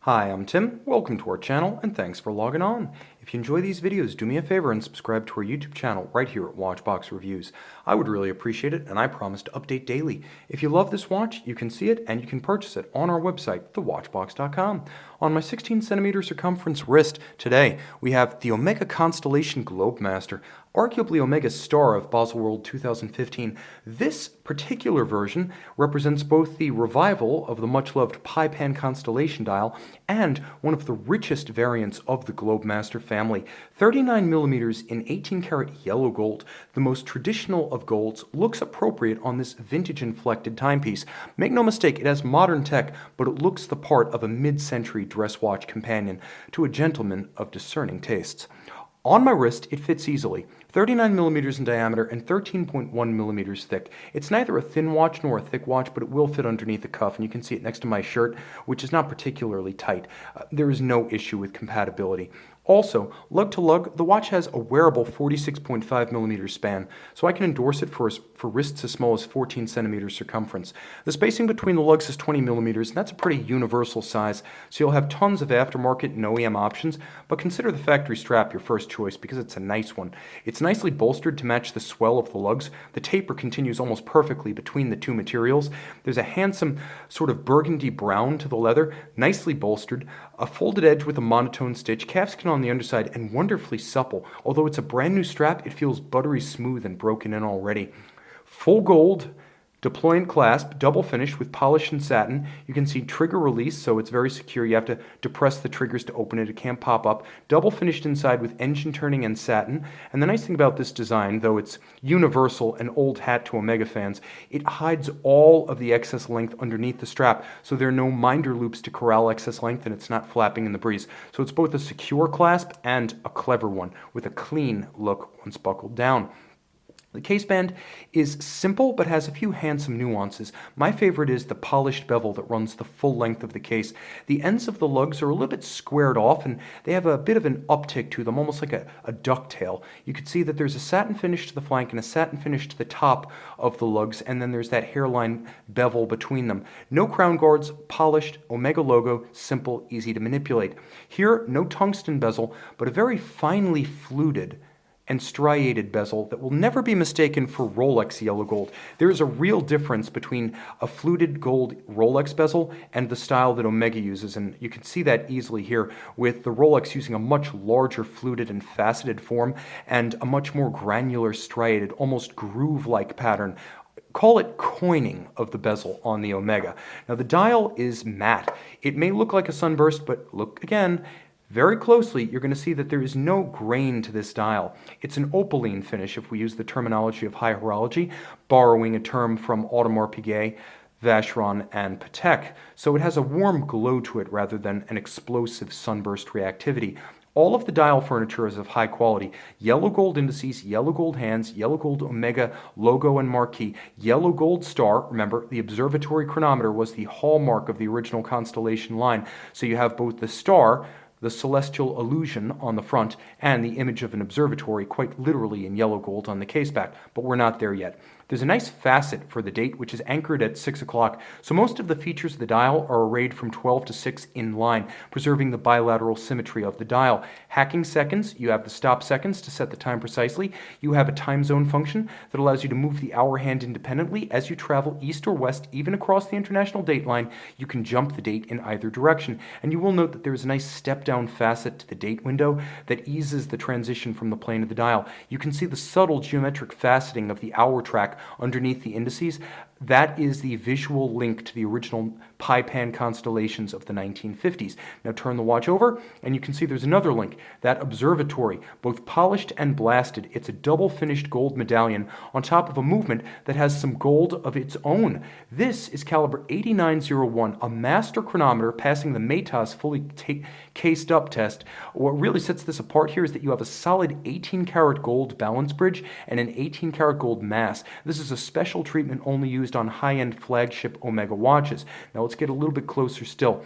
Hi, I'm Tim. Welcome to our channel and thanks for logging on. If you enjoy these videos, do me a favor and subscribe to our YouTube channel right here at Watchbox Reviews. I would really appreciate it and I promise to update daily. If you love this watch, you can see it and you can purchase it on our website, thewatchbox.com. On my 16cm circumference wrist today, we have the Omega Constellation Globemaster, arguably Omega's star of Baselworld 2015. This particular version represents both the revival of the much-loved Pan constellation dial and one of the richest variants of the Globemaster family. 39mm in 18-karat yellow gold, the most traditional of golds, looks appropriate on this vintage-inflected timepiece. Make no mistake, it has modern tech, but it looks the part of a mid-century dress watch companion to a gentleman of discerning tastes. On my wrist, it fits easily, 39mm in diameter and 13.1mm thick. It's neither a thin watch nor a thick watch, but it will fit underneath the cuff, and you can see it next to my shirt, which is not particularly tight. There is no issue with compatibility. Also, lug-to-lug, the watch has a wearable 46.5mm span, so I can endorse it for wrists as small as 14cm circumference. The spacing between the lugs is 20mm, and that's a pretty universal size, so you'll have tons of aftermarket and OEM options, but consider the factory strap your first choice because it's a nice one. It's nicely bolstered to match the swell of the lugs. The taper continues almost perfectly between the two materials. There's a handsome sort of burgundy brown to the leather, nicely bolstered, a folded edge with a monotone stitch, calfskin on the underside, and wonderfully supple. Although it's a brand new strap, it feels buttery smooth and broken in already. Full gold deployant clasp, double finished with polish and satin. You can see trigger release, so it's very secure. You have to depress the triggers to open it. It can't pop up. Double finished inside with engine turning and satin. And the nice thing about this design, though it's universal and old hat to Omega fans, it hides all of the excess length underneath the strap, so there are no minder loops to corral excess length and it's not flapping in the breeze. So it's both a secure clasp and a clever one with a clean look once buckled down. The caseband is simple but has a few handsome nuances. My favorite is the polished bevel that runs the full length of the case. The ends of the lugs are a little bit squared off and they have a bit of an uptick to them, almost like a ducktail. You can see that there's a satin finish to the flank and a satin finish to the top of the lugs, and then there's that hairline bevel between them. No crown guards, polished, Omega logo, simple, easy to manipulate. Here, no tungsten bezel, but a very finely fluted and striated bezel that will never be mistaken for Rolex yellow gold. There is a real difference between a fluted gold Rolex bezel and the style that Omega uses, and you can see that easily here with the Rolex using a much larger fluted and faceted form and a much more granular striated, almost groove-like pattern. Call it coining of the bezel on the Omega. Now the dial is matte. It may look like a sunburst, but look again. Very closely, you're going to see that there is no grain to this dial. It's an opaline finish if we use the terminology of high horology, borrowing a term from Audemars Piguet, Vacheron, and Patek. So it has a warm glow to it rather than an explosive sunburst reactivity. All of the dial furniture is of high quality. Yellow gold indices, yellow gold hands, yellow gold Omega logo and marquee, yellow gold star. Remember, the observatory chronometer was the hallmark of the original Constellation line. So you have both the star, the celestial illusion on the front, and the image of an observatory, quite literally in yellow gold on the caseback, but we're not there yet. There's a nice facet for the date, which is anchored at 6 o'clock, so most of the features of the dial are arrayed from 12 to 6 in line, preserving the bilateral symmetry of the dial. Hacking seconds, you have the stop seconds to set the time precisely. You have a time zone function that allows you to move the hour hand independently as you travel east or west, even across the international date line. You can jump the date in either direction, and you will note that there is a nice step-down facet to the date window that eases the transition from the plane of the dial. You can see the subtle geometric faceting of the hour track underneath the indices. That is the visual link to the original Pan constellations of the 1950s. Now turn the watch over and you can see there's another link, that observatory, both polished and blasted. It's a double finished gold medallion on top of a movement that has some gold of its own. This is caliber 8901, a master chronometer passing the Matas fully cased up test. What really sets this apart here is that you have a solid 18-karat gold balance bridge and an 18-karat gold mass. This is a special treatment only used on high-end flagship Omega watches. Now let's get a little bit closer still.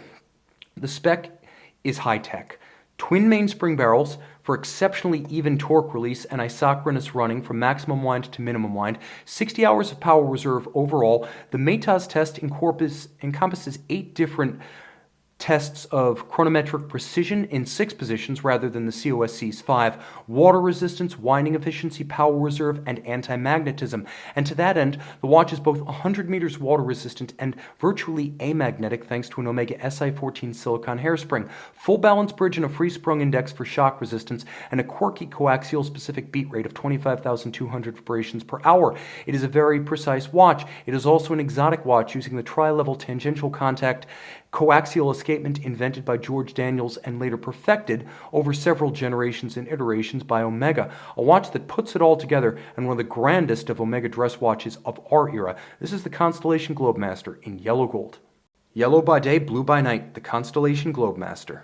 The spec is high-tech. Twin mainspring barrels for exceptionally even torque release and isochronous running from maximum wind to minimum wind. 60 hours of power reserve overall. The Matas test encompasses 8 different tests of chronometric precision in 6 positions rather than the COSC's 5, water resistance, winding efficiency, power reserve, and anti-magnetism. And to that end, the watch is both 100 meters water resistant and virtually amagnetic thanks to an Omega Si14 silicon hairspring, full balance bridge and a free sprung index for shock resistance, and a quirky coaxial specific beat rate of 25,200 vibrations per hour. It is a very precise watch. It is also an exotic watch using the tri-level tangential contact coaxial escapement invented by George Daniels and later perfected over several generations and iterations by Omega, a watch that puts it all together and one of the grandest of Omega dress watches of our era. This is the Constellation Globemaster in yellow gold. Yellow by day, blue by night, the Constellation Globemaster.